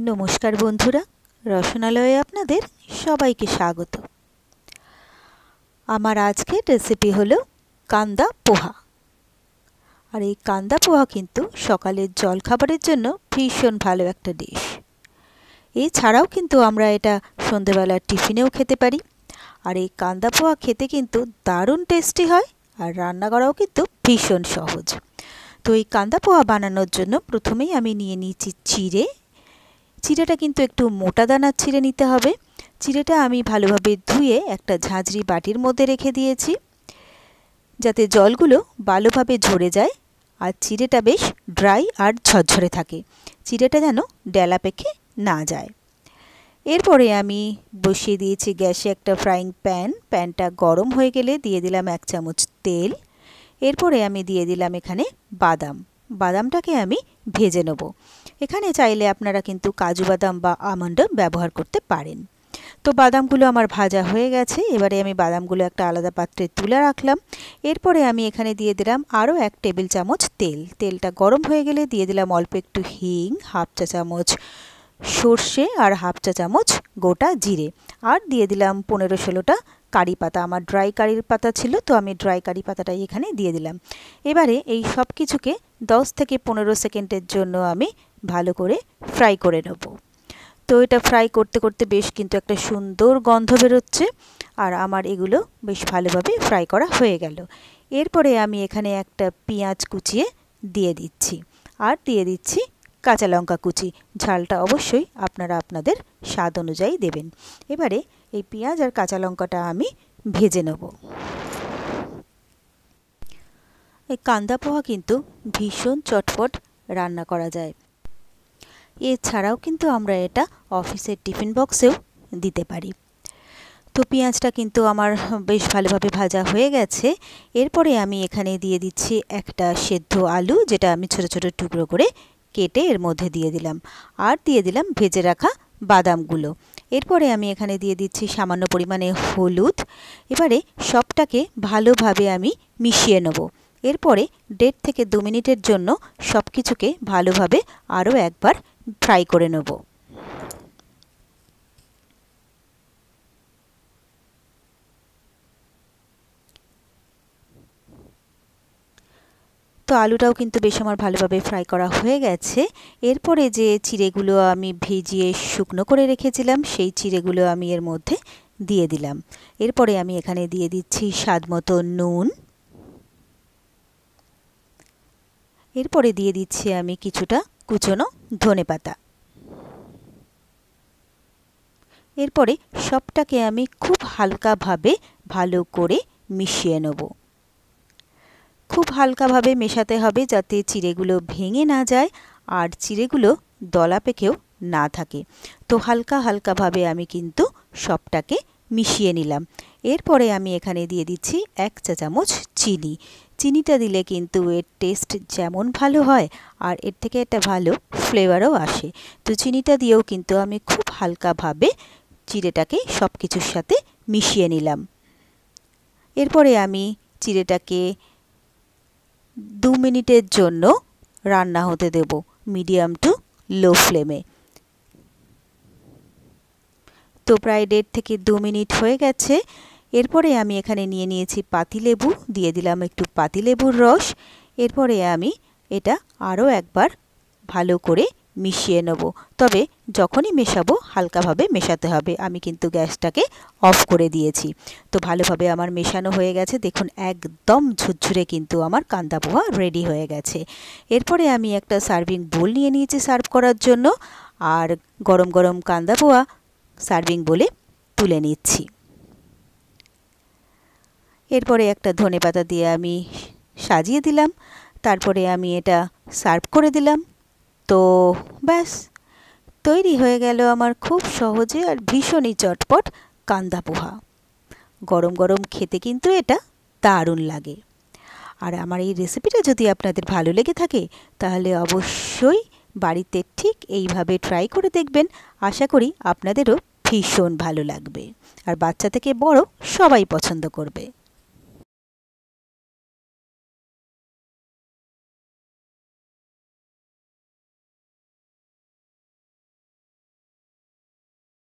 নমস্কার বন্ধুরা, রসনালয়ে আপনাদের সবাইকে স্বাগত। আমার আজকের রেসিপি হলো কান্দা পোহা। আর এই কান্দা পোহা কিন্তু সকালের জলখাবারের জন্য ভীষণ ভালো একটা ডিশ। এছাড়াও কিন্তু আমরা এটা সন্ধেবেলা টিফিনেও খেতে পারি। আর এই কান্দা পোহা খেতে কিন্তু দারুণ টেস্টি হয়, আর রান্না করাও কিন্তু ভীষণ সহজ। তো এই কান্দা পোহা বানানোর জন্য প্রথমেই আমি নিয়ে নিয়েছি চিড়ে। চিড়েটা কিন্তু একটু মোটা দানার চিড়ে নিতে হবে। চিড়েটা আমি ভালোভাবে ধুয়ে একটা ঝাঁঝরি বাটির মধ্যে রেখে দিয়েছি, যাতে জলগুলো ভালোভাবে ঝরে যায় আর চিড়েটা বেশ ড্রাই আর ঝরঝরে থাকে, চিড়েটা যেন ডেলা পেকে না যায়। এরপরে আমি বসিয়ে দিয়েছি গ্যাসে একটা ফ্রাইং প্যানটা গরম হয়ে গেলে দিয়ে দিলাম 1 চামচ তেল। এরপরে আমি দিয়ে দিলাম এখানে বাদামটাকে আমি ভেজে নেব। এখানে চাইলে আপনারা কিন্তু কাজু বাদাম বা আমন্ডও ব্যবহার করতে পারেন। তো বাদামগুলো আমার ভাজা হয়ে গেছে। এবারে আমি বাদামগুলো একটা আলাদা পাত্রে তুলে রাখলাম। এরপরে আমি এখানে দিয়ে দিলাম আরও 1 টেবিল চামচ তেলটা গরম হয়ে গেলে দিয়ে দিলাম অল্প একটু হিং, 1/2 চা চামচ সর্ষে আর 1/2 চা চামচ গোটা জিরে, আর দিয়ে দিলাম 15-16টা কারি পাতা। আমার ড্রাই কারির পাতা ছিল, তো আমি ড্রাই কারি পাতাটাই এখানে দিয়ে দিলাম। এবারে এই সব কিছুকে 10 থেকে 15 সেকেন্ডের জন্য আমি ভালো করে ফ্রাই করে নেব। তো এটা ফ্রাই করতে করতে বেশ কিন্তু একটা সুন্দর গন্ধ বেরোচ্ছে, আর আমার এগুলো বেশ ভালোভাবে ফ্রাই করা হয়ে গেল। এরপরে আমি এখানে একটা পেঁয়াজ কুচিয়ে দিয়ে দিচ্ছি, আর দিয়ে দিচ্ছি কাঁচা লঙ্কা কুচি। ঝালটা অবশ্যই আপনারা আপনাদের স্বাদ অনুযায়ী দেবেন। এবারে এই পেঁয়াজ আর কাঁচা লঙ্কাটা আমি ভেজে নেব। এই কান্দা পোহা কিন্তু ভীষণ চটপট রান্না করা যায়। এছাড়াও কিন্তু আমরা এটা অফিসের টিফিন বক্সেও দিতে পারি। তো পেঁয়াজটা কিন্তু আমার বেশ ভালোভাবে ভাজা হয়ে গেছে। এরপরে আমি এখানে দিয়ে দিচ্ছি একটা সেদ্ধ আলু, যেটা আমি ছোট ছোট টুকরো করে কেটে এর মধ্যে দিয়ে দিলাম, আর দিয়ে দিলাম ভেজে রাখা বাদামগুলো। এরপরে আমি এখানে দিয়ে দিচ্ছি সামান্য পরিমাণে হলুদ। এবারে সবটাকে ভালোভাবে আমি মিশিয়ে নেব। এরপরে 1.5 থেকে 2 মিনিটের জন্য সব কিছুকে ভালোভাবে আরও একবার ফ্রাই করে নেব। তো আলুটাও কিন্তু বেশ আমার ভালোভাবে ফ্রাই করা হয়ে গেছে। এরপরে যে চিড়েগুলো আমি ভিজিয়ে শুকনো করে রেখেছিলাম, সেই চিড়েগুলো আমি এর মধ্যে দিয়ে দিলাম। এরপরে আমি এখানে দিয়ে দিচ্ছি স্বাদমতো নুন। এরপরে দিয়ে দিচ্ছি আমি কিছুটা কুচনো ধনেপাতা। এরপরে সবটাকে আমি খুব হালকাভাবে ভালো করে মিশিয়ে নেব। খুব হালকাভাবে মেশাতে হবে, যাতে চিড়েগুলো ভেঙে না যায় আর চিড়েগুলো দলা পেকেও না থাকে। তো হালকাভাবে আমি কিন্তু সবটাকে মিশিয়ে নিলাম। এরপরে আমি এখানে দিয়ে দিচ্ছি 1 চা চামচ চিনি। চিনিটা দিলে কিন্তু এর টেস্ট যেমন ভালো হয়, আর এর থেকে একটা ভালো ফ্লেভারও আসে। তো চিনিটা দিয়েও কিন্তু আমি খুব হালকাভাবে চিড়েটাকে সব কিছুর সাথে মিশিয়ে নিলাম। এরপরে আমি চিড়েটাকে 2 মিনিটের জন্য রান্না হতে দেব মিডিয়াম টু লো ফ্লেমে। তো প্রায় 1.5 থেকে 2 মিনিট হয়ে গেছে। এরপরে আমি এখানে নিয়ে নিয়েছি পাতিলেবু, দিয়ে দিলাম একটু পাতিলেবুর রস। এরপরে আমি এটা আরও একবার ভালো করে মিশিয়ে নেব। তবে যখনই মেশাবো হালকাভাবে মেশাতে হবে। আমি কিন্তু গ্যাসটাকে অফ করে দিয়েছি। তো ভালোভাবে আমার মেশানো হয়ে গেছে। দেখুন একদম ঝুরঝুরে কিন্তু আমার কান্দা পোহা রেডি হয়ে গেছে। এরপরে আমি একটা সার্ভিং বোল নিয়ে নিয়েছি সার্ভ করার জন্য, আর গরম গরম কান্দা পোহা সার্ভিং বোলে তুলে নিচ্ছি। এরপরে একটা ধনেপাতা দিয়ে আমি সাজিয়ে দিলাম। তারপরে আমি এটা সার্ভ করে দিলাম। তো ব্যাস, তৈরি হয়ে গেল আমার খুব সহজে আর ভীষণই চটপট কান্দা পোহা। গরম গরম খেতে কিন্তু এটা দারুণ লাগে। আর আমার এই রেসিপিটা যদি আপনাদের ভালো লেগে থাকে, তাহলে অবশ্যই বাড়িতে ঠিক এইভাবে ট্রাই করে দেখবেন। আশা করি আপনাদেরও ভীষণ ভালো লাগবে, আর বাচ্চা থেকে বড় সবাই পছন্দ করবে।